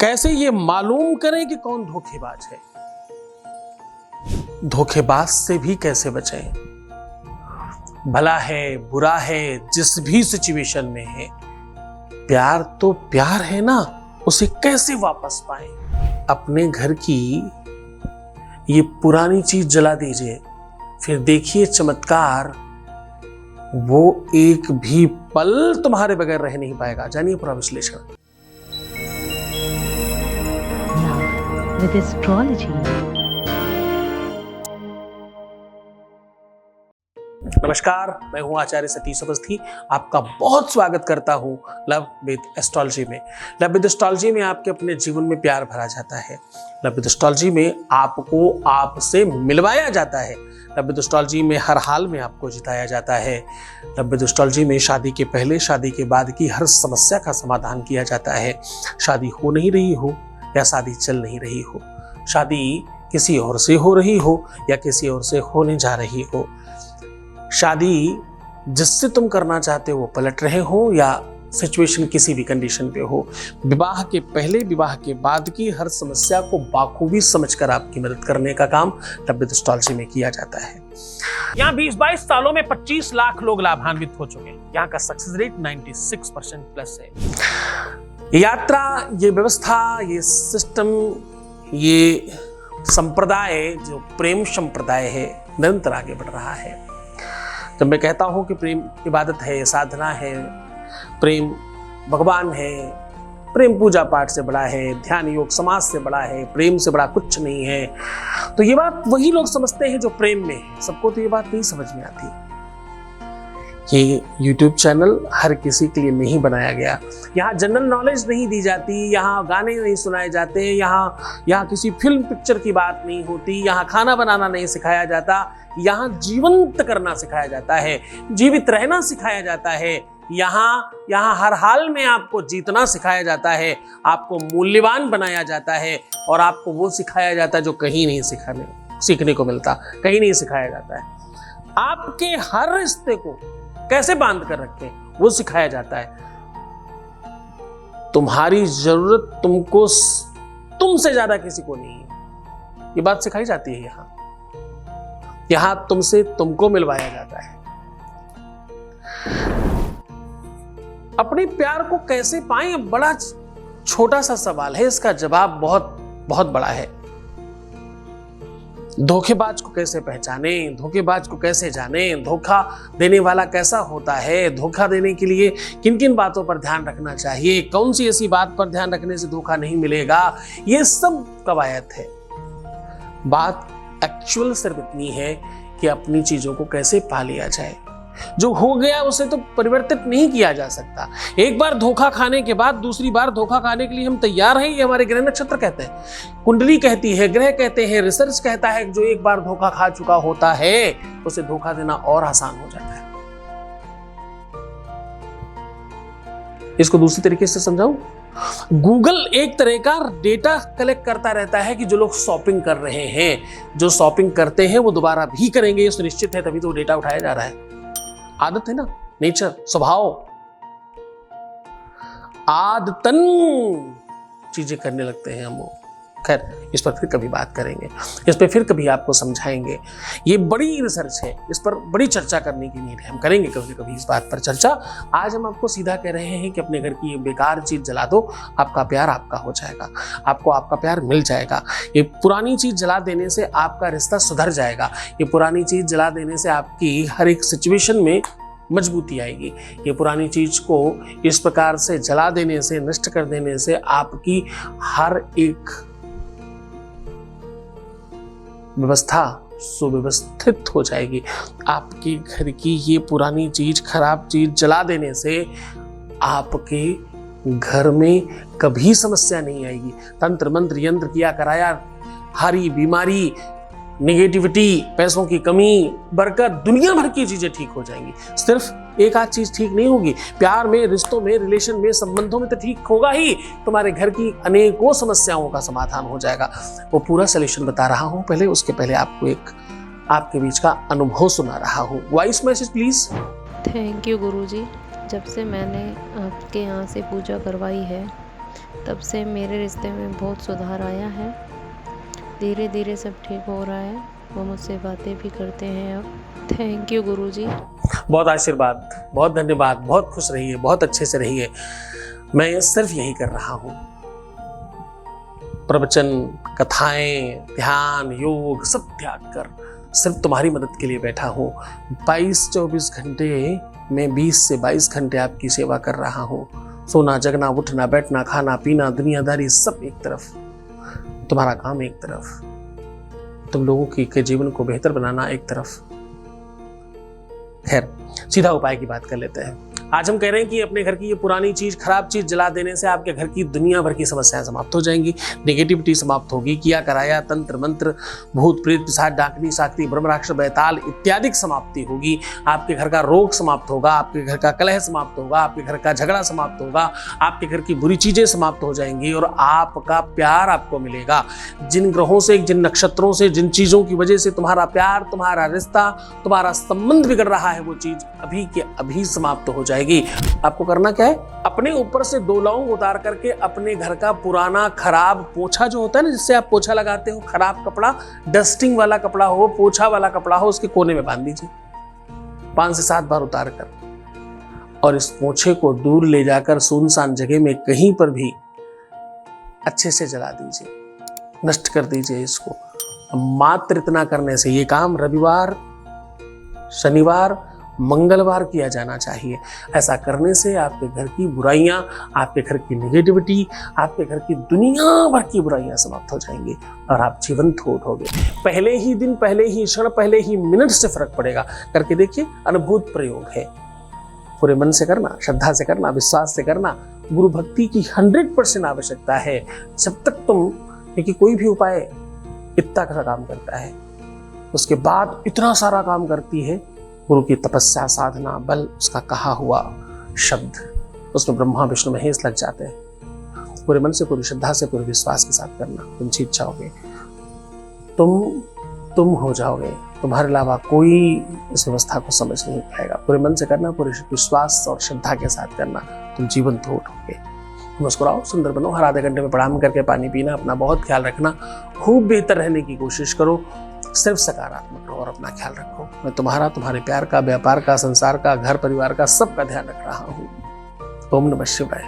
कैसे ये मालूम करें कि कौन धोखेबाज है? धोखेबाज से भी कैसे बचें? भला है बुरा है जिस भी सिचुएशन में है, प्यार तो प्यार है ना, उसे कैसे वापस पाएं? अपने घर की ये पुरानी चीज जला दीजिए, फिर देखिए चमत्कार, वो एक भी पल तुम्हारे बगैर रह नहीं पाएगा। जानिए पूरा विश्लेषण। With astrology. नमस्कार, मैं हूं आचार्य सतीश अवस्थी। आपका बहुत स्वागत करता हूं लव विद एस्ट्रोलॉजी में। लव विद एस्ट्रोलॉजी में आपके अपने जीवन में प्यार भरा जाता है। लव विद एस्ट्रोलॉजी में आपको आपसे मिलवाया जाता है। लव विद एस्ट्रोलॉजी में हर हाल में आपको जिताया जाता है। लव विद एस्ट्रोलॉजी में शादी के पहले शादी के बाद की हर समस्या का समाधान किया जाता है। शादी हो नहीं रही हो या शादी चल नहीं रही हो, शादी किसी और से हो रही हो या किसी और से होने जा रही हो, शादी जिससे तुम करना चाहते हो वो पलट रहे हो या सिचुएशन किसी भी कंडीशन पे हो, विवाह के पहले विवाह के बाद की हर समस्या को बाखूबी समझकर आपकी मदद करने का काम लव विद एस्ट्रोलॉजी में किया जाता है। यहाँ 20-22 सालों में 25 लाख लोग लाभान्वित हो चुके हैं। यहाँ का सक्सेस रेट 96% प्लस है। यात्रा, ये व्यवस्था, ये सिस्टम, ये संप्रदाय जो प्रेम संप्रदाय है, निरंतर आगे बढ़ रहा है। जब मैं कहता हूं कि प्रेम इबादत है, साधना है, प्रेम भगवान है, प्रेम पूजा पाठ से बड़ा है, ध्यान योग समाज से बड़ा है, प्रेम से बड़ा कुछ नहीं है, तो ये बात वही लोग समझते हैं जो प्रेम में है। सबको तो ये बात नहीं समझ में आती। ये YouTube चैनल हर किसी के लिए नहीं बनाया गया। यहाँ जनरल नॉलेज नहीं दी जाती, यहाँ गाने नहीं सुनाए जाते, यहाँ किसी फिल्म पिक्चर की बात नहीं होती, यहाँ खाना बनाना नहीं सिखाया जाता, यहाँ जीवंत करना सिखाया जाता है, जीवित रहना सिखाया जाता है। यहाँ हर हाल में आपको जीतना सिखाया जाता है, आपको मूल्यवान बनाया जाता है और आपको वो सिखाया जाता है जो कहीं नहीं सीखने को मिलता, कहीं नहीं सिखाया जाता है। आपके हर रिश्ते को कैसे बांध कर रखें वो सिखाया जाता है। तुम्हारी जरूरत तुमसे ज्यादा किसी को नहीं है, ये बात सिखाई जाती है। यहां तुमसे तुमको मिलवाया जाता है। अपने प्यार को कैसे पाएं, बड़ा छोटा सा सवाल है, इसका जवाब बहुत बहुत बड़ा है। धोखेबाज को कैसे पहचाने, धोखेबाज को कैसे जाने, धोखा देने वाला कैसा होता है, धोखा देने के लिए किन किन बातों पर ध्यान रखना चाहिए, कौन सी ऐसी बात पर ध्यान रखने से धोखा नहीं मिलेगा, ये सब कवायद है। बात एक्चुअल सिर्फ इतनी है कि अपनी चीजों को कैसे पा लिया जाए। जो हो गया उसे तो परिवर्तित नहीं किया जा सकता। एक बार धोखा खाने के बाद दूसरी बार धोखा खाने के लिए हम तैयार हैं, ये हमारे ग्रह नक्षत्र कहते हैं, कुंडली कहती है, ग्रह कहते हैं, रिसर्च कहता है। जो एक बार धोखा खा चुका होता है उसे धोखा देना और आसान हो जाता है। इसको दूसरी तरीके से समझाऊं, गूगल एक तरह का डेटा कलेक्ट करता रहता है कि जो लोग शॉपिंग कर रहे हैं, जो शॉपिंग करते हैं वो दोबारा भी करेंगे, ये सुनिश्चित है, तभी तो डेटा उठाया जा रहा है। आदत है ना, नेचर, स्वभाव, आदतन चीजें करने लगते हैं हम। खैर, इस पर फिर कभी बात करेंगे, इस पर फिर कभी आपको समझाएंगे। ये बड़ी रिसर्च है, इस पर बड़ी चर्चा करने की नीड है, हम करेंगे कभी कभी इस बात पर चर्चा। आज हम आपको सीधा कह रहे हैं कि अपने घर की ये बेकार चीज जला दो, आपका प्यार आपका हो जाएगा, आपको आपका प्यार मिल जाएगा। ये पुरानी चीज जला देने से आपका रिश्ता सुधर जाएगा। ये पुरानी चीज जला देने से आपकी हर एक सिचुएशन में मजबूती आएगी। ये पुरानी चीज को इस प्रकार से जला देने से, नष्ट कर देने से आपकी हर एक व्यवस्था सुव्यवस्थित हो जाएगी। आपके घर की ये पुरानी चीज, खराब चीज जला देने से आपके घर में कभी समस्या नहीं आएगी। तंत्र मंत्र यंत्र किया कराया, हारी बीमारी, नेगेटिविटी, पैसों की कमी, बरकत, दुनिया भर की चीजें ठीक हो जाएंगी। सिर्फ एक आध चीज ठीक नहीं होगी, प्यार में, रिश्तों में, रिलेशन में, संबंधों में तो ठीक होगा ही, तुम्हारे घर की अनेकों समस्याओं का समाधान हो जाएगा। वो पूरा सलूशन बता रहा हूं, पहले उसके पहले आपको एक आपके बीच का अनुभव सुना रहा हूं। Voice message please. Thank you गुरुजी। जब से मैंने आपके यहाँ से पूजा करवाई है तब से मेरे रिश्ते में बहुत सुधार आया है। धीरे धीरे सब ठीक हो रहा है। वो मुझसे बातें भी करते हैं अब। थैंक यू गुरुजी। बहुत आशीर्वाद, बहुत धन्यवाद, बहुत खुश रहिए, बहुत अच्छे से रहिए। मैं सिर्फ यही कर रहा हूँ, प्रवचन, कथाएं, ध्यान, योग सब त्याग कर सिर्फ तुम्हारी मदद के लिए बैठा हूँ। 22-24 घंटे में 20 से 22 घंटे आपकी सेवा कर रहा हूँ। सोना, जगना, उठना, बैठना, खाना, पीना, दुनियादारी सब एक तरफ, तुम्हारा काम एक तरफ, तुम लोगों के जीवन को बेहतर बनाना एक तरफ। खैर, सीधा उपाय की बात कर लेते हैं। आज हम कह रहे हैं कि अपने घर की ये पुरानी चीज, खराब चीज जला देने से आपके घर की दुनिया भर की समस्याएं समाप्त हो जाएंगी, नेगेटिविटी समाप्त होगी, किया कराया, तंत्र मंत्र, भूत प्रेत, पिशाच, डाकनी, साक्ती, ब्रह्म राक्षस, बैताल इत्यादि की समाप्ति होगी। आपके घर का रोग समाप्त होगा, आपके घर का कलह समाप्त होगा, आपके घर का झगड़ा समाप्त होगा, आपके घर की बुरी चीजें समाप्त हो जाएंगी और आपका प्यार आपको मिलेगा। जिन ग्रहों से, जिन नक्षत्रों से, जिन चीजों की वजह से तुम्हारा प्यार, तुम्हारा रिश्ता, तुम्हारा संबंध बिगड़ रहा है, वो चीज अभी के अभी समाप्त हो जाएगी। आपको करना क्या है, अपने ऊपर से 2 लौंग उतार करके अपने घर का पुराना खराब पोछा जो होता है ना, जिससे आप पोछा लगाते हो, खराब कपड़ा, डस्टिंग वाला कपड़ा हो, पोछा वाला कपड़ा हो, उसके कोने में बांध दीजिए 5 से 7 बार उतार कर, और इस पोछे को दूर ले जाकर सुनसान जगह में कहीं पर भी अच्छे से जला दीजिए, नष्ट कर दीजिए इसको। मात्र इतना करने से ये काम रविवार, शनिवार, मंगलवार किया जाना चाहिए। ऐसा करने से आपके घर की बुराइयां, आपके घर की नेगेटिविटी, आपके घर की दुनिया भर की बुराइयां समाप्त हो जाएंगी और आप जीवंत हो उठोगे। पहले ही दिन, पहले ही क्षण, पहले ही मिनट से फर्क पड़ेगा। करके देखिए, अनुभूत प्रयोग है। पूरे मन से करना, श्रद्धा से करना, विश्वास से करना। गुरु भक्ति की 100% आवश्यकता है। जब तक तुम, क्योंकि कोई भी उपाय इतना सा काम करता है, उसके बाद इतना सारा काम करती है। गुरु की तपस्या, साधना, बल, उसका कहा हुआ शब्द, उसमें ब्रह्मा विष्णु महेश लग जाते हैं। पूरे मन से, पूरी श्रद्धा से, पूरे विश्वास के साथ करना। तुम जीत जाओगे, तुम हो जाओगे। तुम्हारे अलावा कोई इस व्यवस्था को समझ नहीं पाएगा। पूरे मन से करना, पूरे विश्वास और श्रद्धा के साथ करना, तुम जीवंत हो उठोगे। मुस्कुराओ, सुंदर बनो। हर आधे घंटे में प्रणाम करके पानी पीना। अपना बहुत ख्याल रखना, खूब बेहतर रहने की कोशिश करो। सिर्फ सकारात्मक रहो और अपना ख्याल रखो। मैं तुम्हारा, तुम्हारे प्यार का, व्यापार का, संसार का, घर परिवार का, सबका ध्यान रख रहा हूँ। ओम नमः शिवाय।